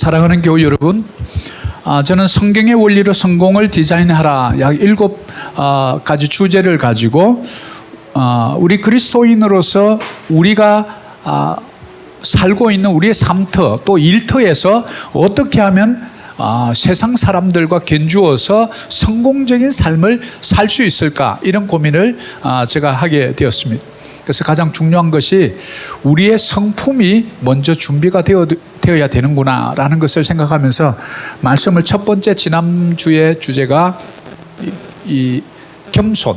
사랑하는 교우 여러분, 저는 성경의 원리로 성공을 디자인하라 약 7가지 주제를 가지고 우리 그리스도인으로서 우리가 살고 있는 우리의 삶터 또 일터에서 어떻게 하면 세상 사람들과 견주어서 성공적인 삶을 살 수 있을까, 이런 고민을 제가 하게 되었습니다. 그래서 가장 중요한 것이 우리의 성품이 먼저 준비가 되어야 되는구나 라는 것을 생각하면서 말씀을 첫 번째, 지난주의 주제가 이 겸손,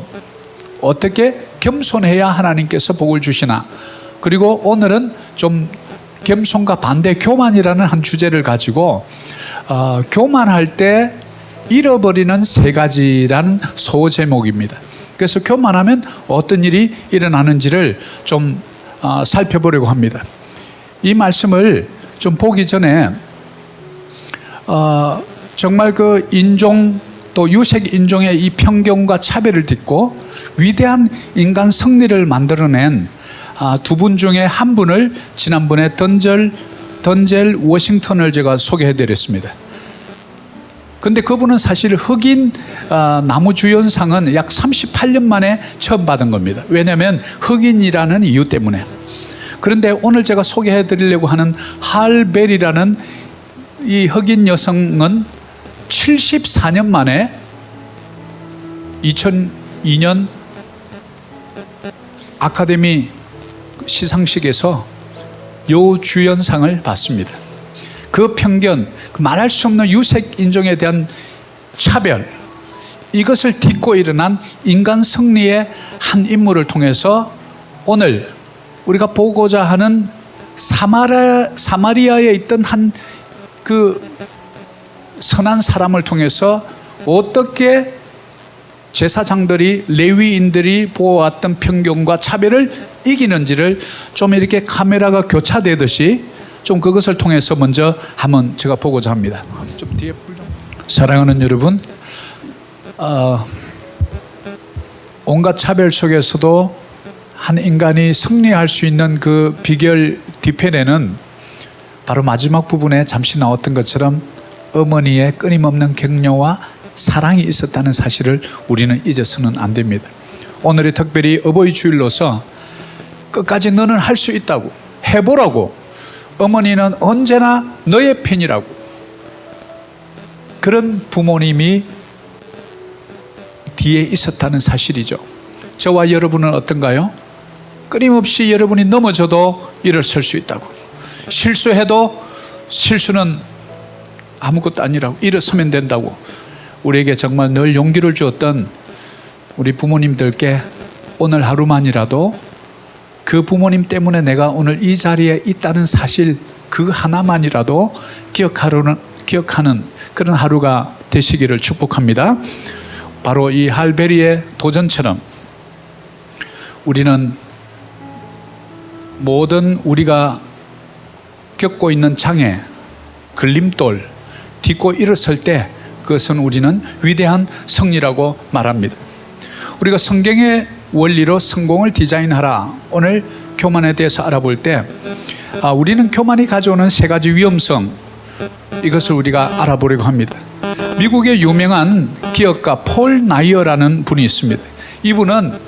어떻게 겸손해야 하나님께서 복을 주시나, 그리고 오늘은 좀 겸손과 반대 교만이라는 한 주제를 가지고 교만할 때 잃어버리는 3가지라는 소제목입니다. 그래서 교만하면 어떤 일이 일어나는지를 좀 살펴보려고 합니다. 이 말씀을 좀 보기 전에 정말 그 인종 또 유색 인종의 이 편견과 차별을 딛고 위대한 인간 승리를 만들어낸 두 분 중에 한 분을 지난번에 던젤 워싱턴을 제가 소개해드렸습니다. 근데 그분은 사실 흑인 나무주연상은 약 38년 만에 처음 받은 겁니다. 왜냐하면 흑인이라는 이유 때문에. 그런데 오늘 제가 소개해드리려고 하는 할 베리라는 이 흑인 여성은 74년 만에 2002년 아카데미 시상식에서 여주연상을 받습니다. 그 편견, 그 말할 수 없는 유색 인종에 대한 차별, 이것을 딛고 일어난 인간 승리의 한 인물을 통해서 오늘 우리가 보고자 하는 사마리아에 있던 한 그 선한 사람을 통해서 어떻게 제사장들이, 레위인들이 보아왔던 편견과 차별을 이기는지를 좀 이렇게 카메라가 교차되듯이 좀 그것을 통해서 먼저 한번 제가 보고자 합니다. 좀 뒤에 불 좀. 사랑하는 여러분, 온갖 차별 속에서도 한 인간이 승리할 수 있는 그 비결 뒤편에는 바로 마지막 부분에 잠시 나왔던 것처럼 어머니의 끊임없는 격려와 사랑이 있었다는 사실을 우리는 잊어서는 안 됩니다. 오늘이 특별히 어버이 주일로서 끝까지 너는 할 수 있다고, 해보라고, 어머니는 언제나 너의 편이라고, 그런 부모님이 뒤에 있었다는 사실이죠. 저와 여러분은 어떤가요? 끊임없이 여러분이 넘어져도 일어설 수 있다고, 실수해도 실수는 아무것도 아니라고, 일어서면 된다고 우리에게 정말 늘 용기를 주었던 우리 부모님들께 오늘 하루만이라도 그 부모님 때문에 내가 오늘 이 자리에 있다는 사실 그 하나만이라도 기억하는 그런 하루가 되시기를 축복합니다. 바로 이 할베리의 도전처럼 우리는 모든 우리가 겪고 있는 장애, 걸림돌 딛고 일어설 때 그것은 우리는 위대한 승리라고 말합니다. 우리가 성경의 원리로 성공을 디자인하라, 오늘 교만에 대해서 알아볼 때 우리는 교만이 가져오는 3가지 위험성, 이것을 우리가 알아보려고 합니다. 미국의 유명한 기업가 폴 나이어라는 분이 있습니다. 이분은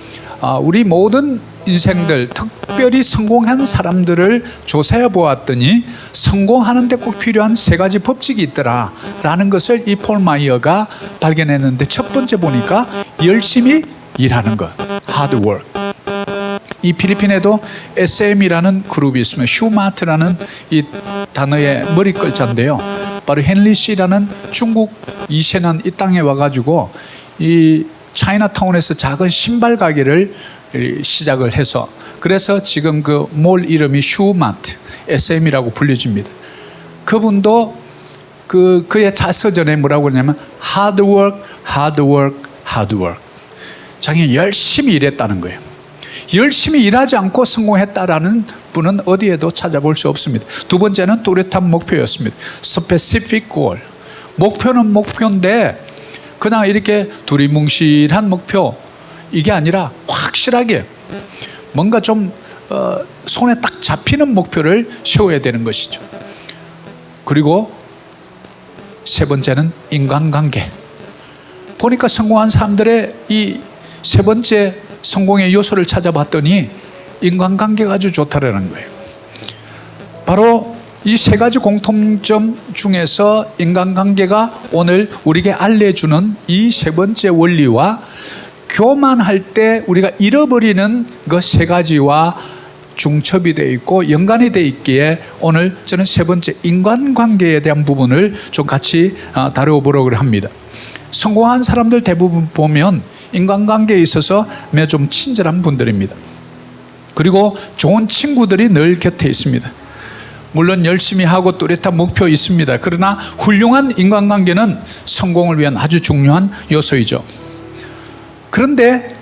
우리 모든 인생들, 특별히 성공한 사람들을 조사해 보았더니 성공하는 데 꼭 필요한 3가지 법칙이 있더라 라는 것을 이 폴 마이어가 발견했는데, 첫 번째 보니까 열심히 일하는 것, hard work. 이 필리핀에도 SM이라는 그룹이 있습니다. 슈마트라는 이 단어의 머리 글자인데요, 바로 헨리 씨라는 중국 2세는 이 땅에 와가지고 이 차이나타운에서 작은 신발 가게를 시작을 해서, 그래서 지금 그 몰 이름이 슈마트, SM이라고 불려집니다. 그분도 그의 자서전에 뭐라고 그러냐면 hard work, hard work, hard work. 자기는 열심히 일했다는 거예요. 열심히 일하지 않고 성공했다라는 분은 어디에도 찾아볼 수 없습니다. 두 번째는 뚜렷한 목표였습니다. specific goal. 목표는 목표인데 그냥 이렇게 두리뭉실한 목표, 이게 아니라 확실하게 뭔가 좀 손에 딱 잡히는 목표를 세워야 되는 것이죠. 그리고 세 번째는 인간관계. 보니까 성공한 사람들의 이 세 번째 성공의 요소를 찾아봤더니 인간관계가 아주 좋다라는 거예요. 바로 이 세 가지 공통점 중에서 인간관계가 오늘 우리에게 알려주는 이 세 번째 원리와 교만할 때 우리가 잃어버리는 그 세 가지와 중첩이 되어 있고 연관이 되어 있기에 오늘 저는 세 번째 인간관계에 대한 부분을 좀 같이 다뤄보려고 합니다. 성공한 사람들 대부분 보면 인간관계에 있어서 매우 좀 친절한 분들입니다. 그리고 좋은 친구들이 늘 곁에 있습니다. 물론 열심히 하고 뚜렷한 목표 있습니다. 그러나 훌륭한 인간관계는 성공을 위한 아주 중요한 요소이죠. 그런데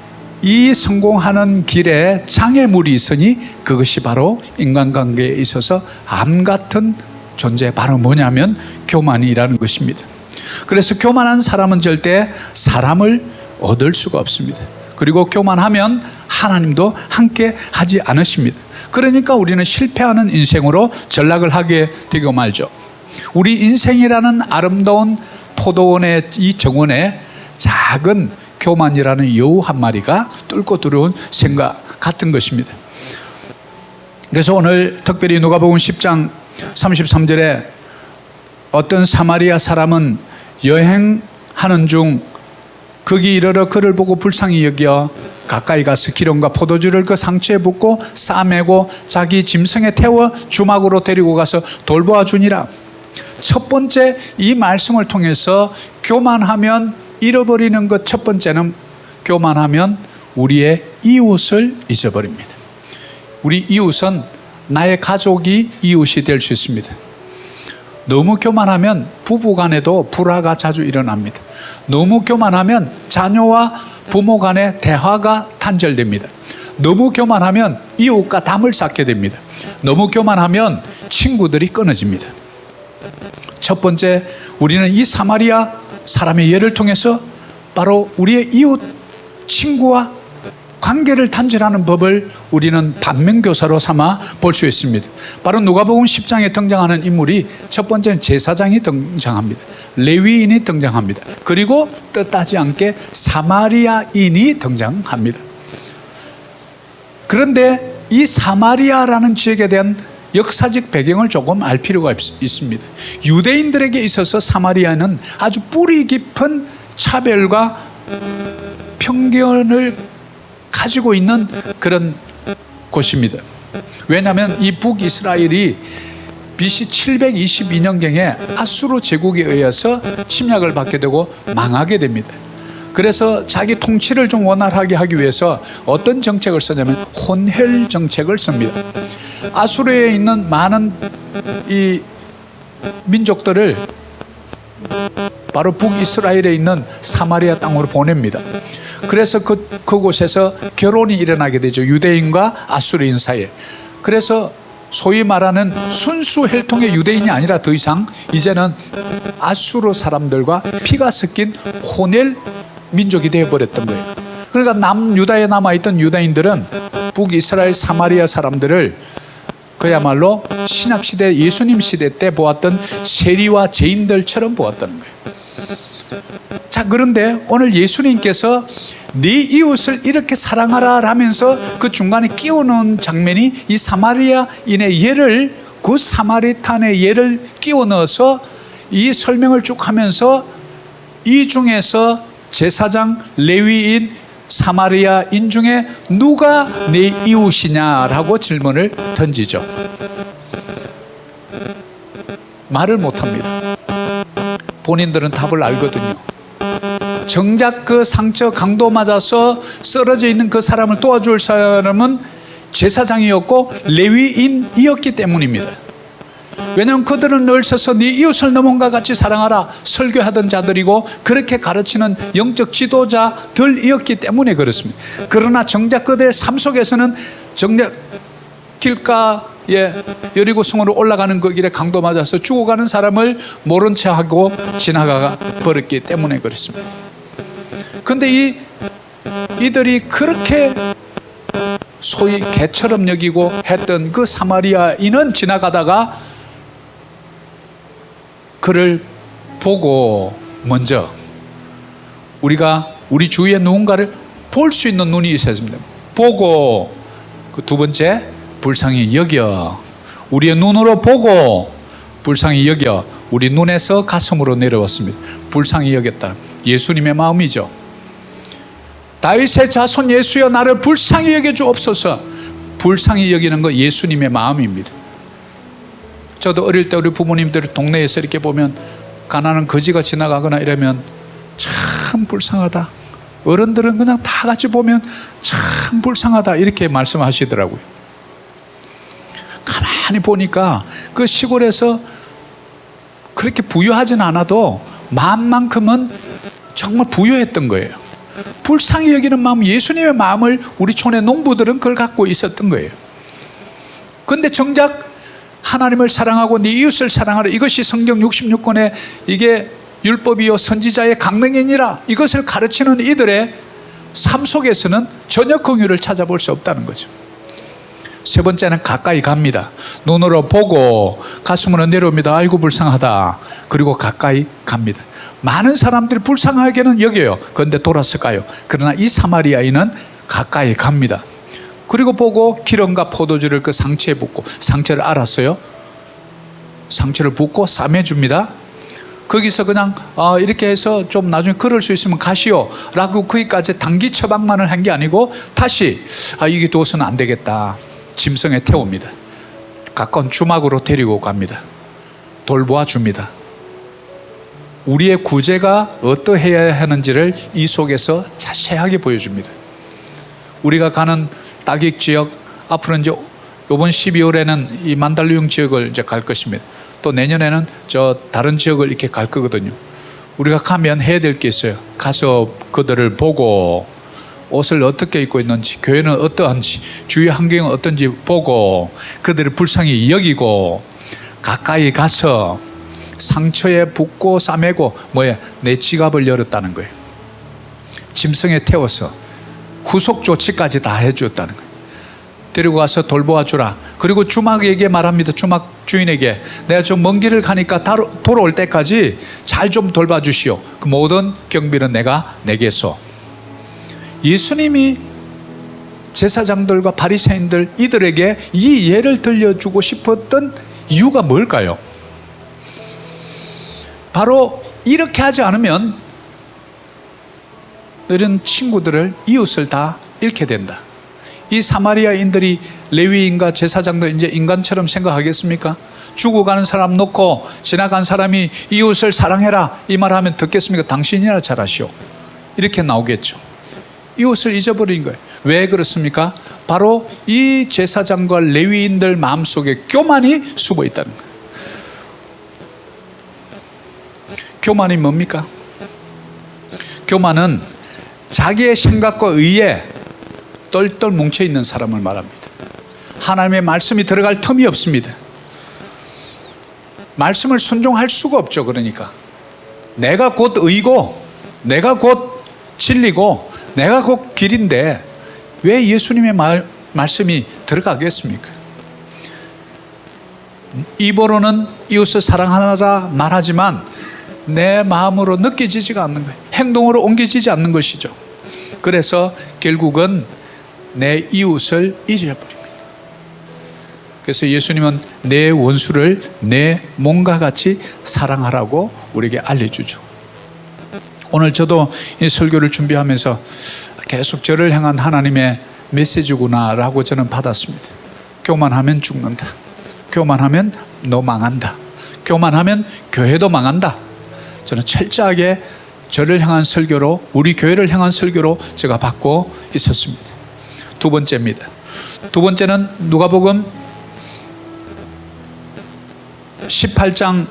이 성공하는 길에 장애물이 있으니 그것이 바로 인간관계에 있어서 암 같은 존재, 바로 뭐냐면 교만이라는 것입니다. 그래서 교만한 사람은 절대 사람을 얻을 수가 없습니다. 그리고 교만하면 하나님도 함께 하지 않으십니다. 그러니까 우리는 실패하는 인생으로 전락을 하게 되고 말죠. 우리 인생이라는 아름다운 포도원의 이 정원에 작은 교만이라는 여우 한 마리가 뚫고 들어온 생각 같은 것입니다. 그래서 오늘 특별히 누가복음 10장 33절에 어떤 사마리아 사람은 여행하는 중 거기 이르러 그를 보고 불쌍히 여겨 가까이 가서 기름과 포도주를 그 상처에 붓고 싸매고 자기 짐승에 태워 주막으로 데리고 가서 돌보아 주니라. 첫 번째 이 말씀을 통해서 교만하면 잃어버리는 것 첫 번째는 교만하면 우리의 이웃을 잊어버립니다. 우리 이웃은 나의 가족이 이웃이 될 수 있습니다. 너무 교만하면 부부 간에도 불화가 자주 일어납니다. 너무 교만하면 자녀와 부모 간의 대화가 단절됩니다. 너무 교만하면 이웃과 담을 쌓게 됩니다. 너무 교만하면 친구들이 끊어집니다. 첫 번째, 우리는 이 사마리아 사람의 예를 통해서 바로 우리의 이웃 친구와 관계를 단절하는 법을 우리는 반면교사로 삼아 볼 수 있습니다. 바로 누가복음 10장에 등장하는 인물이 첫 번째는 제사장이 등장합니다. 레위인이 등장합니다. 그리고 뜻하지 않게 사마리아인이 등장합니다. 그런데 이 사마리아라는 지역에 대한 역사적 배경을 조금 알 필요가 있습니다. 유대인들에게 있어서 사마리아는 아주 뿌리 깊은 차별과 편견을 가지고 있는 그런 곳입니다. 왜냐하면 이 북이스라엘이 BC 722년경에 아수르 제국에 의해서 침략을 받게 되고 망하게 됩니다. 그래서 자기 통치를 좀 원활하게 하기 위해서 어떤 정책을 쓰냐면 혼혈 정책을 씁니다. 아수르에 있는 많은 이 민족들을 바로 북이스라엘에 있는 사마리아 땅으로 보냅니다. 그래서 그곳에서 결혼이 일어나게 되죠. 유대인과 아수르인 사이에. 그래서 소위 말하는 순수 혈통의 유대인이 아니라 더 이상 이제는 아수르 사람들과 피가 섞인 혼혈 민족이 되어버렸던 거예요. 그러니까 남유다에 남아있던 유다인들은 북이스라엘 사마리아 사람들을 그야말로 신약시대 예수님 시대 때 보았던 세리와 죄인들처럼 보았다는 거예요. 자, 그런데 오늘 예수님께서 네 이웃을 이렇게 사랑하라 라면서 그 중간에 끼워넣은 장면이 이 사마리아인의 예를, 그 사마리탄의 예를 끼워 넣어서 이 설명을 쭉 하면서 이 중에서 제사장, 레위인, 사마리아인 중에 누가 네 이웃이냐라고 질문을 던지죠. 말을 못합니다. 본인들은 답을 알거든요. 정작 그 상처 강도 맞아서 쓰러져 있는 그 사람을 도와줄 사람은 제사장이었고 레위인이었기 때문입니다. 왜냐하면 그들은 늘 서서 네 이웃을 너 몸과 같이 사랑하라 설교하던 자들이고 그렇게 가르치는 영적 지도자들이었기 때문에 그렇습니다. 그러나 정작 그들의 삶 속에서는 정작 길가에 여리고성으로 올라가는 그 길에 강도 맞아서 죽어가는 사람을 모른 채 하고 지나가 버렸기 때문에 그렇습니다. 그런데 이들이 그렇게 소위 개처럼 여기고 했던 그 사마리아인은 지나가다가 그를 보고 먼저 우리가 우리 주위에 누군가를 볼 수 있는 눈이 있어야 됩니다. 보고 그 두 번째 불쌍히 여겨. 우리의 눈으로 보고 불쌍히 여겨. 우리 눈에서 가슴으로 내려왔습니다. 불쌍히 여겼다. 예수님의 마음이죠. 다윗의 자손 예수여 나를 불쌍히 여겨주옵소서. 불쌍히 여기는 거 예수님의 마음입니다. 저도 어릴 때 우리 부모님들 동네에서 이렇게 보면 가난한 거지가 지나가거나 이러면 참 불쌍하다. 어른들은 그냥 다 같이 보면 참 불쌍하다 이렇게 말씀하시더라고요. 가만히 보니까 그 시골에서 그렇게 부유하진 않아도 마음만큼은 정말 부유했던 거예요. 불쌍히 여기는 마음, 예수님의 마음을 우리 촌의 농부들은 그걸 갖고 있었던 거예요. 그런데 정작 하나님을 사랑하고 네 이웃을 사랑하라, 이것이 성경 66권에 이게 율법이요 선지자의 강령이니라, 이것을 가르치는 이들의 삶 속에서는 전혀 긍휼을 찾아볼 수 없다는 거죠. 세 번째는 가까이 갑니다. 눈으로 보고 가슴으로 내려옵니다. 아이고 불쌍하다. 그리고 가까이 갑니다. 많은 사람들이 불쌍하게는 여겨요. 그런데 돌아서 가요. 그러나 이 사마리아인은 가까이 갑니다. 그리고 보고 기름과 포도주를 그 상처에 붓고, 상처를 알았어요. 상처를 붓고 싸매줍니다. 거기서 그냥 이렇게 해서 좀 나중에 걸을 수 있으면 가시오 라고 거기까지 단기 처방만을 한 게 아니고 다시 이게 두어서는 안 되겠다. 짐승에 태웁니다. 가까운 주막으로 데리고 갑니다. 돌보아 줍니다. 우리의 구제가 어떠해야 하는지를 이 속에서 자세하게 보여줍니다. 우리가 가는 따객 지역, 앞으로 이제 이번 12월에는 이 만달리용 지역을 이제 갈 것입니다. 또 내년에는 저 다른 지역을 이렇게 갈 거거든요. 우리가 가면 해야 될 게 있어요. 가서 그들을 보고 옷을 어떻게 입고 있는지, 교회는 어떠한지, 주위 환경은 어떤지 보고 그들을 불쌍히 여기고 가까이 가서 상처에 붓고 싸매고 내 지갑을 열었다는 거예요. 짐승에 태워서 후속 조치까지 다 해주었다는 거예요. 데리고 가서 돌보아 주라. 그리고 주막에게 말합니다. 주막 주인에게 내가 좀 먼 길을 가니까 돌아올 때까지 잘 좀 돌봐 주시오. 그 모든 경비는 내가 내게서. 예수님이 제사장들과 바리새인들 이들에게 이 예를 들려주고 싶었던 이유가 뭘까요? 바로 이렇게 하지 않으면 너는 친구들을, 이웃을 다 잃게 된다. 이 사마리아인들이 레위인과 제사장들 이제 인간처럼 생각하겠습니까? 죽어가는 사람 놓고 지나간 사람이 이웃을 사랑해라 이 말하면 듣겠습니까? 당신이나 잘하시오. 이렇게 나오겠죠. 이웃을 잊어버린 거예요. 왜 그렇습니까? 바로 이 제사장과 레위인들 마음속에 교만이 숨어 있다는 거예요. 교만이 뭡니까? 교만은 자기의 생각과 의에 똘똘 뭉쳐있는 사람을 말합니다. 하나님의 말씀이 들어갈 틈이 없습니다. 말씀을 순종할 수가 없죠. 그러니까 내가 곧 의고 내가 곧 진리고 내가 곧 길인데 왜 예수님의 말씀이 들어가겠습니까? 입으로는 이웃을 사랑하라 말하지만 내 마음으로 느껴지지가 않는 거예요. 행동으로 옮겨지지 않는 것이죠. 그래서 결국은 내 이웃을 잊어버립니다. 그래서 예수님은 내 원수를 내 몸과 같이 사랑하라고 우리에게 알려주죠. 오늘 저도 이 설교를 준비하면서 계속 저를 향한 하나님의 메시지구나라고 저는 받았습니다. 교만하면 죽는다. 교만하면 너 망한다. 교만하면 교회도 망한다. 저는 철저하게 저를 향한 설교로, 우리 교회를 향한 설교로 제가 받고 있었습니다. 두 번째입니다. 두 번째는 누가복음 18장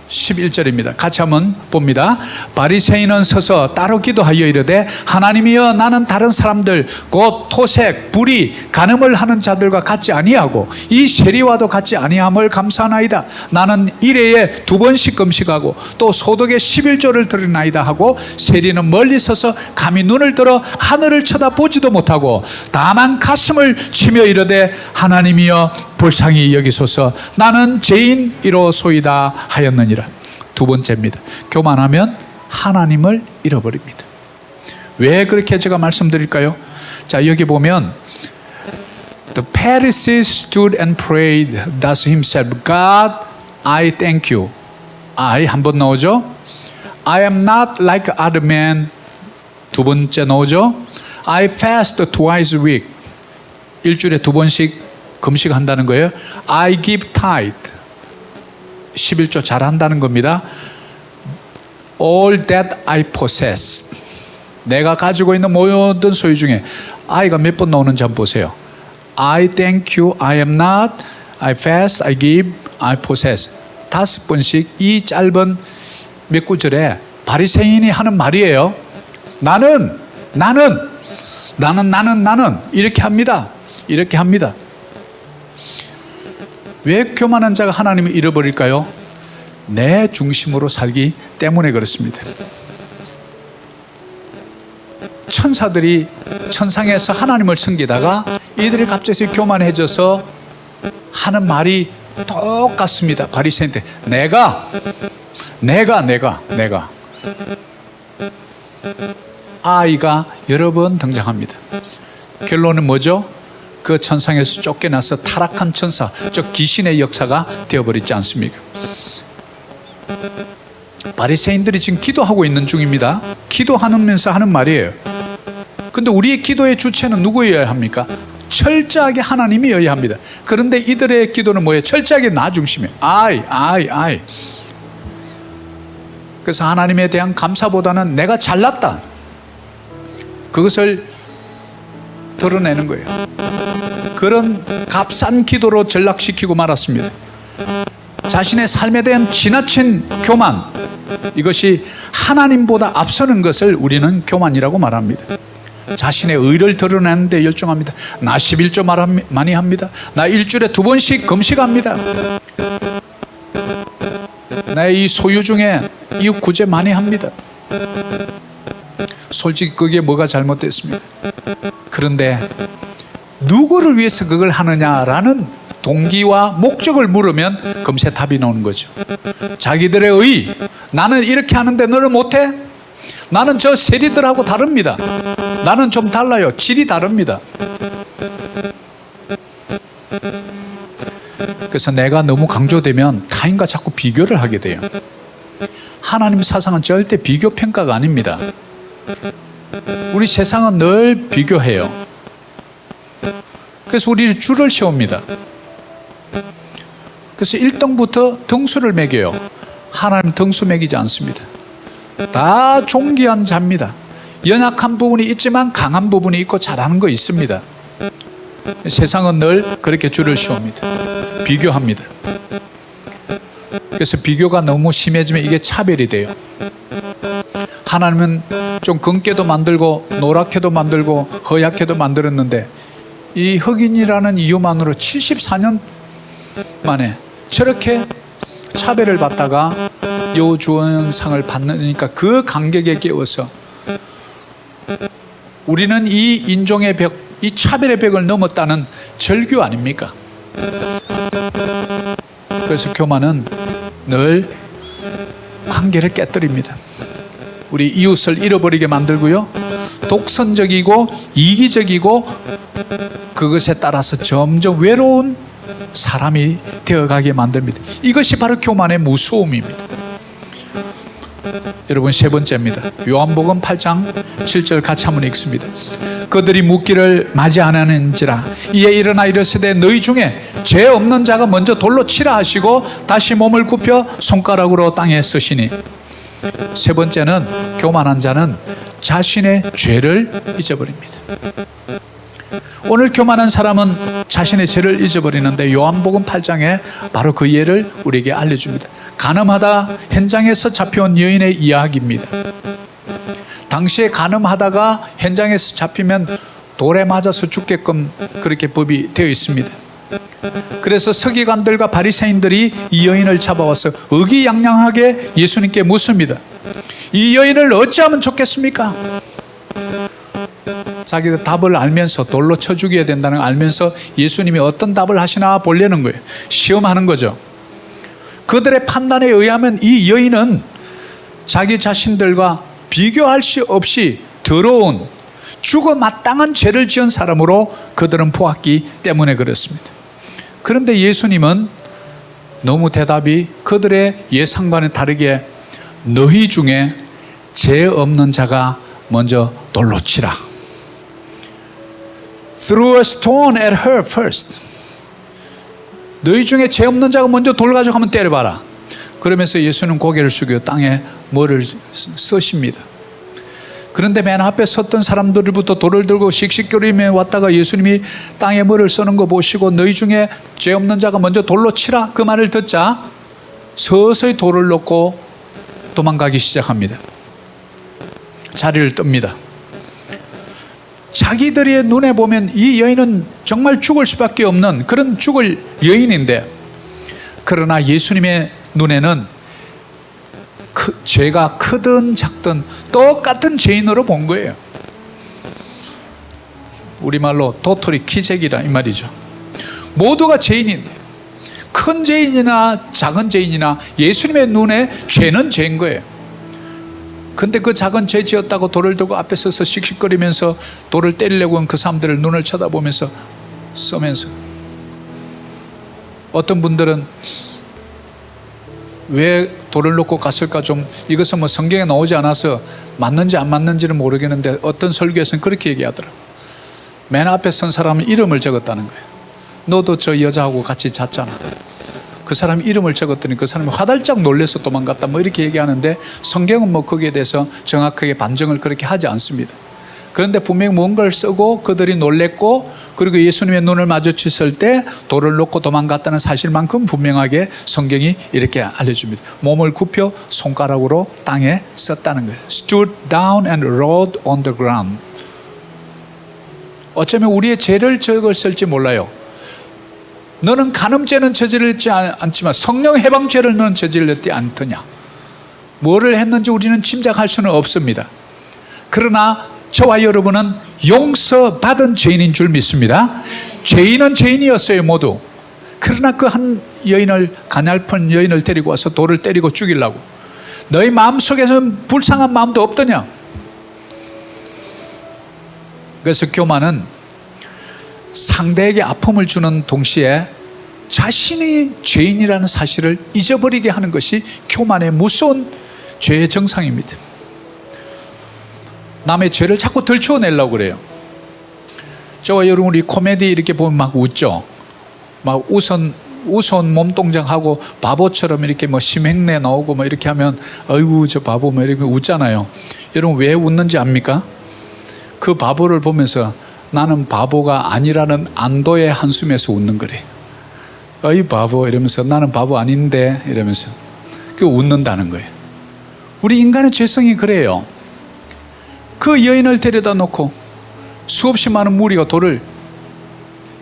11절입니다. 같이 한번 봅니다. 바리새인은 서서 따로 기도하여 이르되 하나님이여 나는 다른 사람들 곧 토색, 불의, 간음을 하는 자들과 같지 아니하고 이 세리와도 같지 아니함을 감사하나이다. 나는 일회에 2번씩 금식하고 또 소득의 11조를 드리나이다 하고 세리는 멀리 서서 감히 눈을 들어 하늘을 쳐다보지도 못하고 다만 가슴을 치며 이르되 하나님이여 불쌍히 여기소서 나는 죄인이로소이다 하였느니라. 두 번째입니다. 교만하면 하나님을 잃어버립니다. 왜 그렇게 제가 말씀드릴까요? 자, 여기 보면 The Pharisee stood and prayed thus himself, God, I thank you. I 한 번 나오죠. I am not like other men. 두 번째 나오죠. I fast twice a week. 일주일에 두 번씩 금식한다는 거예요. I give tithe. 11조 잘한다는 겁니다. All that I possess. 내가 가지고 있는 모든 소유 중에 I가 몇 번 나오는지 한번 보세요. I thank you, I am not, I fast, I give, I possess. 5번씩 이 짧은 몇 구절에 바리새인이 하는 말이에요. 나는 이렇게 합니다. 이렇게 합니다. 왜 교만한 자가 하나님을 잃어버릴까요? 내 중심으로 살기 때문에 그렇습니다. 천사들이 천상에서 하나님을 섬기다가 이들이 갑자기 교만해져서 하는 말이 똑같습니다. 바리새인한테 내가 아이가 여러 번 등장합니다. 결론은 뭐죠? 그 천상에서 쫓겨나서 타락한 천사, 즉 귀신의 역사가 되어버리지 않습니까? 바리새인들이 지금 기도하고 있는 중입니다. 기도하면서 하는 말이에요. 근데 우리의 기도의 주체는 누구여야 합니까? 철저하게 하나님이어야 합니다. 그런데 이들의 기도는 뭐예요? 철저하게 나 중심이에요. I. 그래서 하나님에 대한 감사보다는 내가 잘났다, 그것을 드러내는 거예요. 그런 값싼 기도로 전락시키고 말았습니다. 자신의 삶에 대한 지나친 교만, 이것이 하나님보다 앞서는 것을 우리는 교만이라고 말합니다. 자신의 의를 드러내는 데 열중합니다. 나 11조 많이 합니다. 나 일주일에 2번씩 금식합니다. 나 이 소유 중에 이웃 구제 많이 합니다. 솔직히 그게 뭐가 잘못됐습니까? 그런데 누구를 위해서 그걸 하느냐라는 동기와 목적을 물으면 금세 답이 나오는 거죠. 자기들의 의, 나는 이렇게 하는데 너는 못해? 나는 저 세리들하고 다릅니다. 나는 좀 달라요. 질이 다릅니다. 그래서 내가 너무 강조되면 타인과 자꾸 비교를 하게 돼요. 하나님 사상은 절대 비교 평가가 아닙니다. 우리 세상은 늘 비교해요. 그래서 우리 줄을 세웁니다. 그래서 1등부터 등수를 매겨요. 하나님 등수 매기지 않습니다. 다 존귀한 자입니다. 연약한 부분이 있지만 강한 부분이 있고 잘하는 거 있습니다. 세상은 늘 그렇게 줄을 세웁니다. 비교합니다. 그래서 비교가 너무 심해지면 이게 차별이 돼요. 하나님은 좀 검게도 만들고 노랗게도 만들고 허옇게도 만들었는데 이 흑인이라는 이유만으로 74년 만에 저렇게 차별을 받다가 여우주연상을 받으니까 그 감격에 깨워서 우리는 이 인종의 벽, 이 차별의 벽을 넘었다는 절규 아닙니까? 그래서 교만은 늘 관계를 깨뜨립니다. 우리 이웃을 잃어버리게 만들고요, 독선적이고 이기적이고 그것에 따라서 점점 외로운 사람이 되어가게 만듭니다. 이것이 바로 교만의 무서움입니다. 여러분, 세 번째입니다. 요한복음 8장 7절 같이 한번 읽습니다. 그들이 묻기를 맞이 안 하는지라 이에 일어나 이르시되 너희 중에 죄 없는 자가 먼저 돌로 치라 하시고 다시 몸을 굽혀 손가락으로 땅에 쓰시니. 세 번째는 교만한 자는 자신의 죄를 잊어버립니다. 오늘 교만한 사람은 자신의 죄를 잊어버리는데 요한복음 8장에 바로 그 예를 우리에게 알려줍니다. 간음하다 현장에서 잡혀온 여인의 이야기입니다. 당시에 간음하다가 현장에서 잡히면 돌에 맞아서 죽게끔 그렇게 법이 되어 있습니다. 그래서 서기관들과 바리새인들이 이 여인을 잡아와서 의기양양하게 예수님께 묻습니다. 이 여인을 어찌하면 좋겠습니까? 자기들 답을 알면서 돌로 쳐 죽여야 된다는 걸 알면서 예수님이 어떤 답을 하시나 보려는 거예요. 시험하는 거죠. 그들의 판단에 의하면 이 여인은 자기 자신들과 비교할 수 없이 더러운 죽어 마땅한 죄를 지은 사람으로 그들은 보았기 때문에 그렇습니다. 그런데 예수님은 너무 대답이 그들의 예상과는 다르게 너희 중에 죄 없는 자가 먼저 돌로 치라. Throw a stone at her first. 너희 중에 죄 없는 자가 먼저 돌 가지고 한번 때려봐라. 그러면서 예수는 고개를 숙여 땅에 뭐를 쓰십니다. 그런데 맨 앞에 섰던 사람들부터 돌을 들고 씩씩거리며 왔다가 예수님이 땅에 뭐를 쓰는 거 보시고 너희 중에 죄 없는 자가 먼저 돌로 치라 그 말을 듣자 서서히 돌을 놓고 도망가기 시작합니다. 자리를 뜹니다. 자기들의 눈에 보면 이 여인은 정말 죽을 수밖에 없는 그런 죽을 여인인데, 그러나 예수님의 눈에는 죄가 크든 작든 똑같은 죄인으로 본 거예요. 우리말로 도토리 키재기라 이 말이죠. 모두가 죄인인데 큰 죄인이나 작은 죄인이나 예수님의 눈에 죄는 죄인 거예요. 근데 그 작은 죄 지었다고 돌을 들고 앞에 서서 씩씩거리면서 돌을 때리려고 한 그 사람들을 눈을 쳐다보면서 써면서, 어떤 분들은 왜 돌을 놓고 갔을까, 좀 이것은 뭐 성경에 나오지 않아서 맞는지 안 맞는지는 모르겠는데 어떤 설교에서는 그렇게 얘기하더라고요. 맨 앞에 선 사람은 이름을 적었다는 거예요. 너도 저 여자하고 같이 잤잖아. 그 사람 이름을 적었더니 그 사람이 화들짝 놀래서 도망갔다 뭐 이렇게 얘기하는데, 성경은 뭐 거기에 대해서 정확하게 반증을 그렇게 하지 않습니다. 그런데 분명히 뭔가를 쓰고 그들이 놀랬고, 그리고 예수님의 눈을 마주쳤을 때 돌을 놓고 도망갔다는 사실만큼 분명하게 성경이 이렇게 알려줍니다. 몸을 굽혀 손가락으로 땅에 썼다는 거예요. Stood down and rolled on the ground. 어쩌면 우리의 죄를 적었을지 몰라요. 너는 간음죄는 저지르지 않지만 성령 해방죄를 너는 저질렀지 않더냐. 뭐를 했는지 우리는 짐작할 수는 없습니다. 그러나 저와 여러분은 용서받은 죄인인 줄 믿습니다. 죄인은 죄인이었어요 모두. 그러나 그 한 여인을, 가냘픈 여인을 데리고 와서 돌을 때리고 죽이려고. 너희 마음속에서는 불쌍한 마음도 없더냐. 그래서 교만은 상대에게 아픔을 주는 동시에 자신이 죄인이라는 사실을 잊어버리게 하는 것이 교만의 무서운 죄의 정상입니다. 남의 죄를 자꾸 들추어내려고 그래요. 저와 여러분 우리 코미디 이렇게 보면 막 웃죠. 막 우스운 몸동작하고 바보처럼 이렇게 뭐 심행내 나오고 뭐 이렇게 하면 아이고 저 바보 뭐 이렇게 웃잖아요. 여러분 왜 웃는지 압니까? 그 바보를 보면서 나는 바보가 아니라는 안도의 한숨에서 웃는 거래. 어이 바보 이러면서 나는 바보 아닌데 이러면서 그 웃는다는 거예요. 우리 인간의 죄성이 그래요. 그 여인을 데려다 놓고 수없이 많은 무리가 돌을,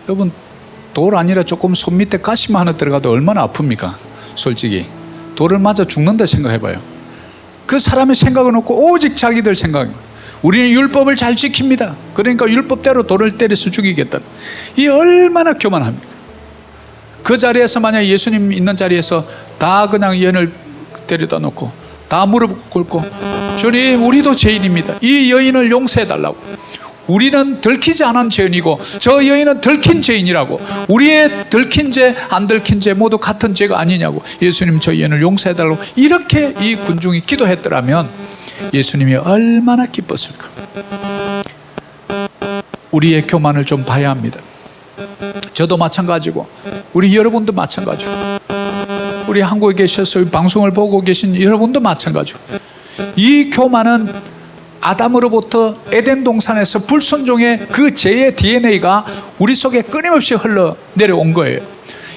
여러분 돌 아니라 조금 손 밑에 가시만 하나 들어가도 얼마나 아픕니까? 솔직히 돌을 맞아 죽는다 생각해봐요. 그 사람의 생각은 없고 오직 자기들 생각입니다. 우리는 율법을 잘 지킵니다. 그러니까 율법대로 돌을 때려서 죽이겠다. 이 얼마나 교만합니까? 그 자리에서 만약 예수님 있는 자리에서 다 그냥 여인을 데려다 놓고 다 무릎 꿇고 주님 우리도 죄인입니다. 이 여인을 용서해달라고. 우리는 들키지 않은 죄인이고 저 여인은 들킨 죄인이라고. 우리의 들킨 죄 안 들킨 죄 모두 같은 죄가 아니냐고. 예수님 저 여인을 용서해달라고 이렇게 이 군중이 기도했더라면 예수님이 얼마나 기뻤을까. 우리의 교만을 좀 봐야 합니다. 저도 마찬가지고 우리 여러분도 마찬가지고 우리 한국에 계셔서 방송을 보고 계신 여러분도 마찬가지고, 이 교만은 아담으로부터 에덴 동산에서 불순종의 그 죄의 DNA가 우리 속에 끊임없이 흘러내려온 거예요.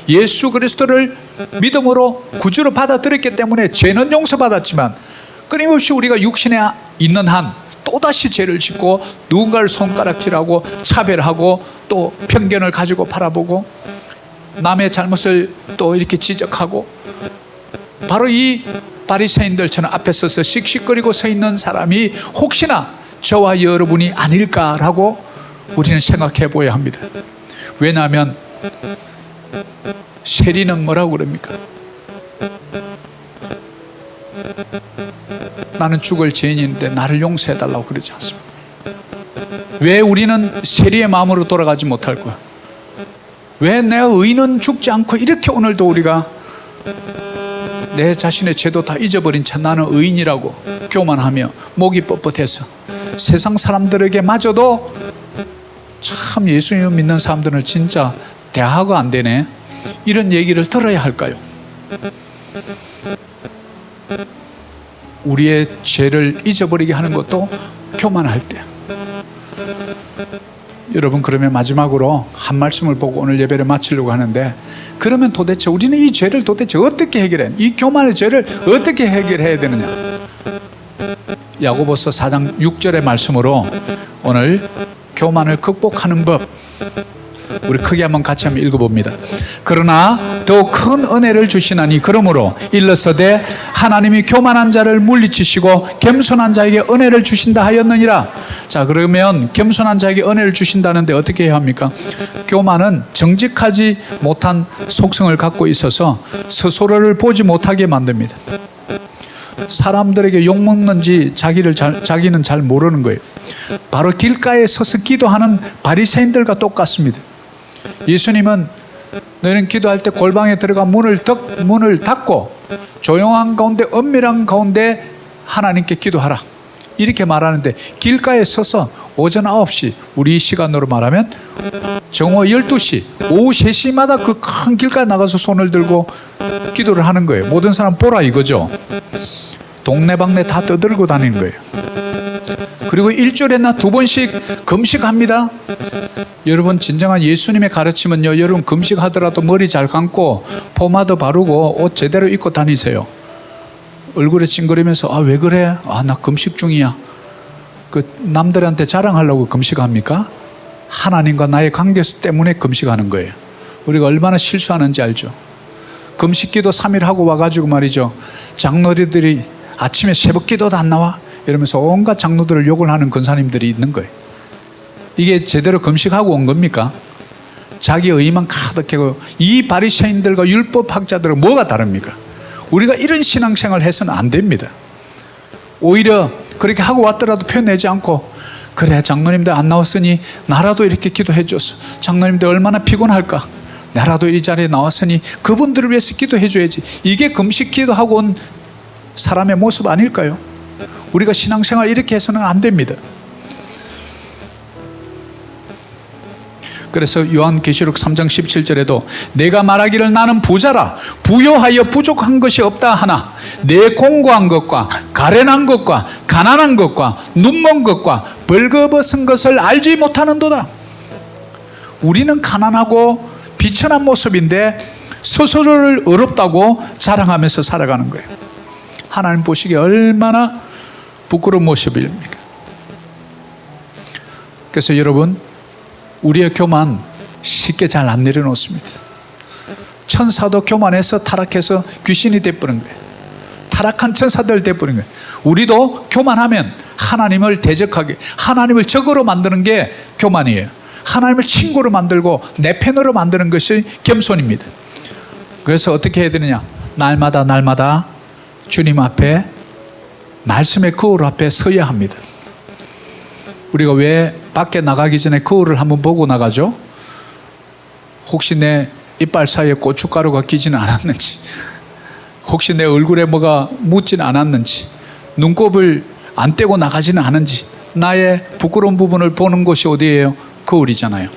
예수 그리스도를 믿음으로 구주로 받아들였기 때문에 죄는 용서받았지만 끊임없이 우리가 육신에 있는 한 또다시 죄를 짓고 누군가를 손가락질하고 차별하고 또 편견을 가지고 바라보고 남의 잘못을 또 이렇게 지적하고, 바로 이 바리새인들처럼 앞에 서서 씩씩거리고 서 있는 사람이 혹시나 저와 여러분이 아닐까라고 우리는 생각해 보아야 합니다. 왜냐하면 세리는 뭐라고 그럽니까? 나는 죽을 죄인인데 나를 용서해달라고 그러지 않습니다. 왜 우리는 세리의 마음으로 돌아가지 못할 거야? 왜 내가 의인은 죽지 않고 이렇게 오늘도 우리가 내 자신의 죄도 다 잊어버린 채 나는 의인이라고 교만하며 목이 뻣뻣해서 세상 사람들에게 마저도 참 예수님을 믿는 사람들은 진짜 대화가 안 되네, 이런 얘기를 들어야 할까요? 우리의 죄를 잊어버리게 하는 것도 교만할 때. 여러분, 그러면 마지막으로 한 말씀을 보고 오늘 예배를 마치려고 하는데, 그러면 도대체 우리는 이 죄를 도대체 어떻게 해결해? 이 교만의 죄를 어떻게 해결해야 되느냐? 야고보서 4장 6절의 말씀으로 오늘 교만을 극복하는 법, 우리 크게 한번 같이 한번 읽어봅니다. 그러나 더욱 큰 은혜를 주시나니 그러므로 일러서되 하나님이 교만한 자를 물리치시고 겸손한 자에게 은혜를 주신다 하였느니라. 자, 그러면 겸손한 자에게 은혜를 주신다는데 어떻게 해야 합니까? 교만은 정직하지 못한 속성을 갖고 있어서 스스로를 보지 못하게 만듭니다. 사람들에게 욕먹는지 자기는 잘 모르는 거예요. 바로 길가에 서서 기도하는 바리새인들과 똑같습니다. 예수님은 너희는 기도할 때 골방에 들어가 문을 닫고 조용한 가운데 은밀한 가운데 하나님께 기도하라, 이렇게 말하는데, 길가에 서서 오전 9시, 우리 시간으로 말하면 정오 12시, 오후 3시마다 그 큰 길가에 나가서 손을 들고 기도를 하는 거예요. 모든 사람 보라 이거죠. 동네방네 다 떠들고 다니는 거예요. 그리고 일주일에 나 2번씩 금식합니다. 여러분, 진정한 예수님의 가르침은요, 여러분 금식하더라도 머리 잘 감고 포마드 바르고 옷 제대로 입고 다니세요. 얼굴에 찡그리면서 아, 왜 그래? 아, 나 금식 중이야. 그 남들한테 자랑하려고 금식합니까? 하나님과 나의 관계 때문에 금식하는 거예요. 우리가 얼마나 실수하는지 알죠? 금식기도 3일 하고 와가지고 말이죠, 장로들이 아침에 새벽기도도 안 나와? 이러면서 온갖 장로들을 욕을 하는 권사님들이 있는 거예요. 이게 제대로 금식하고 온 겁니까? 자기 의만 가득하고, 이 바리새인들과 율법학자들은 뭐가 다릅니까? 우리가 이런 신앙생활을 해서는 안 됩니다. 오히려 그렇게 하고 왔더라도 표내지 않고, 그래 장로님들 안 나왔으니 나라도 이렇게 기도해 줬어. 장로님들 얼마나 피곤할까? 나라도 이 자리에 나왔으니 그분들을 위해서 기도해 줘야지. 이게 금식 기도하고 온 사람의 모습 아닐까요? 우리가 신앙생활 이렇게 해서는 안 됩니다. 그래서 요한계시록 3장 17절에도 내가 말하기를 나는 부자라 부요하여 부족한 것이 없다 하나 내 공고한 것과 가련한 것과 가난한 것과 눈먼 것과 벌거벗은 것을 알지 못하는도다. 우리는 가난하고 비천한 모습인데 스스로를 어렵다고 자랑하면서 살아가는 거예요. 하나님 보시기에 얼마나 부끄러운 모습입니까? 그래서 여러분, 우리의 교만 쉽게 잘 안 내려놓습니다. 천사도 교만해서 타락해서 귀신이 돼버린 거예요. 타락한 천사들 돼버린 거예요. 우리도 교만하면 하나님을 대적하게, 하나님을 적으로 만드는 게 교만이에요. 하나님을 친구로 만들고 내 편으로 만드는 것이 겸손입니다. 그래서 어떻게 해야 되느냐? 날마다 주님 앞에, 말씀의 거울 앞에 서야 합니다. 우리가 왜 밖에 나가기 전에 거울을 한번 보고 나가죠? 혹시 내 이빨 사이에 고춧가루가 끼지는 않았는지, 혹시 내 얼굴에 뭐가 묻지는 않았는지, 눈곱을 안 떼고 나가지는 않은지, 나의 부끄러운 부분을 보는 곳이 어디예요? 거울이잖아요.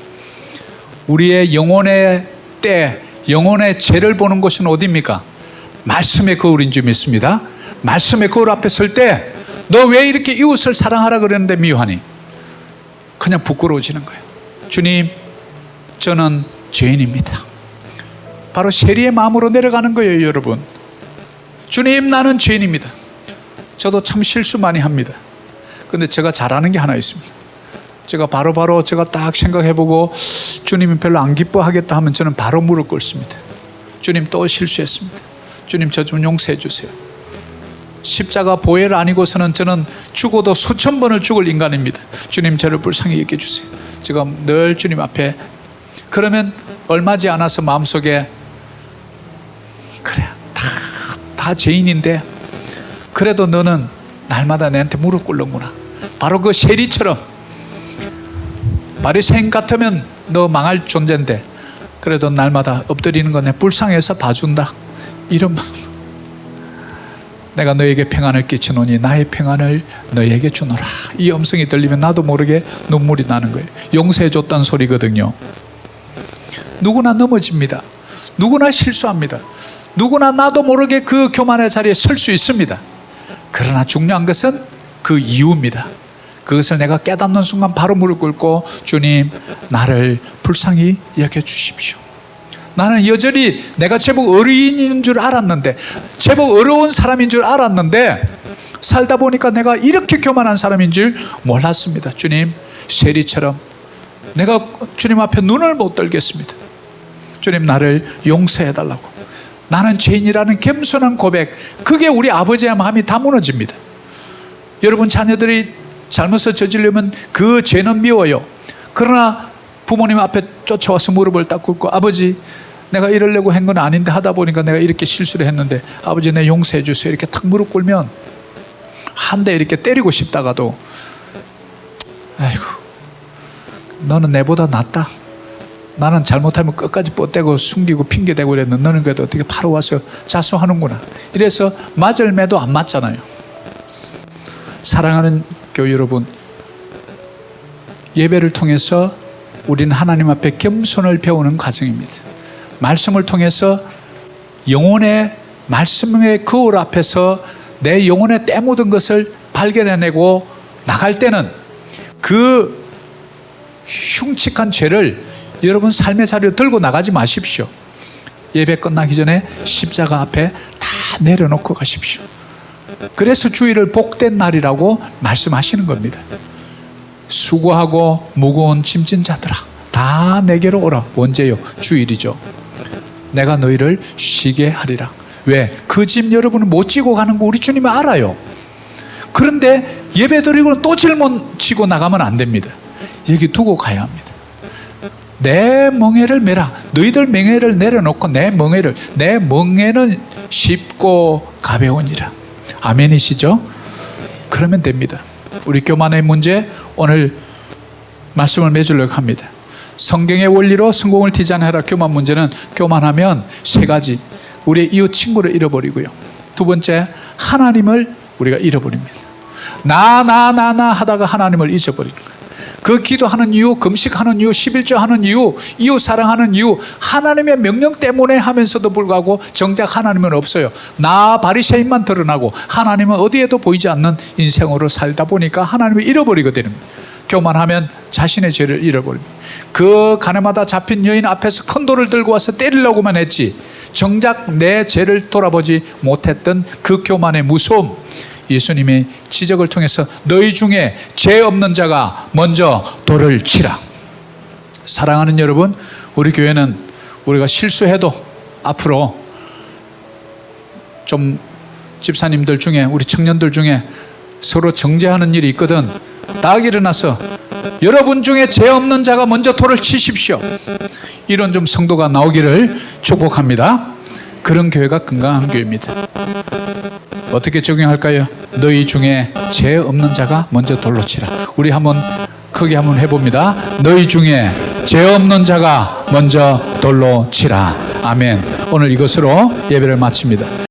우리의 영혼의 때, 영혼의 죄를 보는 곳은 어디입니까? 말씀의 거울인 줄 믿습니다. 말씀의 거울 앞에 설 때 너 왜 이렇게 이웃을 사랑하라 그랬는데 미워하니? 그냥 부끄러워지는 거예요. 주님, 저는 죄인입니다. 바로 세리의 마음으로 내려가는 거예요, 여러분. 주님, 나는 죄인입니다. 저도 참 실수 많이 합니다. 근데 제가 잘하는 게 하나 있습니다. 제가 바로 제가 딱 생각해보고 주님이 별로 안 기뻐하겠다 하면 저는 바로 무릎 꿇습니다. 주님, 또 실수했습니다. 주님, 저 좀 용서해 주세요. 십자가 보혈 아니고서는 저는 죽어도 수천 번을 죽을 인간입니다. 주님, 저를 불쌍히 여겨 주세요. 제가 늘 주님 앞에, 그러면 얼마지 않아서 마음속에 그래, 다 다 죄인인데 그래도 너는 날마다 내한테 무릎 꿇는구나. 바로 그 세리처럼 바리새인 같으면 너 망할 존재인데 그래도 날마다 엎드리는 거 내 불쌍해서 봐준다. 이런 마음. 내가 너에게 평안을 끼치노니 나의 평안을 너에게 주노라. 이 음성이 들리면 나도 모르게 눈물이 나는 거예요. 용서해 줬다는 소리거든요. 누구나 넘어집니다. 누구나 실수합니다. 누구나 나도 모르게 그 교만의 자리에 설 수 있습니다. 그러나 중요한 것은 그 이유입니다. 그것을 내가 깨닫는 순간 바로 무릎 꿇고 주님, 나를 불쌍히 여겨주십시오. 나는 여전히 내가 제법 어린인 줄 알았는데, 제법 어려운 사람인 줄 알았는데 살다 보니까 내가 이렇게 교만한 사람인 줄 몰랐습니다. 주님, 세리처럼 내가 주님 앞에 눈을 못 들겠습니다. 주님, 나를 용서해 달라고. 나는 죄인이라는 겸손한 고백, 그게 우리 아버지의 마음이 다 무너집니다. 여러분 자녀들이 잘못을 저지르려면 그 죄는 미워요. 그러나 부모님 앞에 쫓아와서 무릎을 딱 꿇고 아버지, 내가 이러려고 한 건 아닌데 하다 보니까 내가 이렇게 실수를 했는데 아버지 내 용서해 주세요. 이렇게 탁 무릎 꿇으면 한 대 이렇게 때리고 싶다가도 아이고 너는 내보다 낫다. 나는 잘못하면 끝까지 뻗대고 숨기고 핑계대고 그랬는데 너는 그래도 어떻게 바로 와서 자수하는구나. 이래서 맞을 매도 안 맞잖아요. 사랑하는 교회 여러분, 예배를 통해서 우리는 하나님 앞에 겸손을 배우는 과정입니다. 말씀을 통해서 영혼의 말씀의 거울 앞에서 내 영혼에 때 묻은 것을 발견해내고 나갈 때는 그 흉측한 죄를 여러분 삶의 자리로 들고 나가지 마십시오. 예배 끝나기 전에 십자가 앞에 다 내려놓고 가십시오. 그래서 주일을 복된 날이라고 말씀하시는 겁니다. 수고하고 무거운 짐진 자들아 다 내게로 오라. 언제요? 주일이죠. 내가 너희를 쉬게 하리라. 왜? 그 짐 여러분은 못 지고 가는 거 우리 주님이 알아요. 그런데 예배 드리고는 또 짊어지고 나가면 안 됩니다. 여기 두고 가야 합니다. 내 멍에를 메라. 너희들 멍에를 내려놓고 내 멍에는 쉽고 가벼우니라. 아멘이시죠? 그러면 됩니다. 우리 교만의 문제 오늘 말씀을 맺으려고 합니다. 성경의 원리로 성공을 디자인해라. 교만 문제는 교만하면 세 가지. 우리의 이웃 친구를 잃어버리고요. 두 번째, 하나님을 우리가 잃어버립니다. 나 하다가 하나님을 잊어버리는 거예요. 그 기도하는 이유, 금식하는 이유, 11조 하는 이유, 이웃 사랑하는 이유, 하나님의 명령 때문에 하면서도 불구하고 정작 하나님은 없어요. 나 바리새인만 드러나고 하나님은 어디에도 보이지 않는 인생으로 살다 보니까 하나님을 잃어버리게 되는 거예요. 교만하면 자신의 죄를 잃어버립니다. 그 가늠하다 잡힌 여인 앞에서 큰 돌을 들고 와서 때리려고만 했지 정작 내 죄를 돌아보지 못했던 그 교만의 무서움, 예수님의 지적을 통해서 너희 중에 죄 없는 자가 먼저 돌을 치라. 사랑하는 여러분, 우리 교회는 우리가 실수해도 앞으로 좀 집사님들 중에 우리 청년들 중에 서로 정죄하는 일이 있거든. 딱 일어나서 여러분 중에 죄 없는 자가 먼저 돌을 치십시오. 이런 좀 성도가 나오기를 축복합니다. 그런 교회가 건강한 교회입니다. 어떻게 적용할까요? 너희 중에 죄 없는 자가 먼저 돌로 치라. 우리 한번 크게 한번 해봅니다. 너희 중에 죄 없는 자가 먼저 돌로 치라. 아멘. 오늘 이것으로 예배를 마칩니다.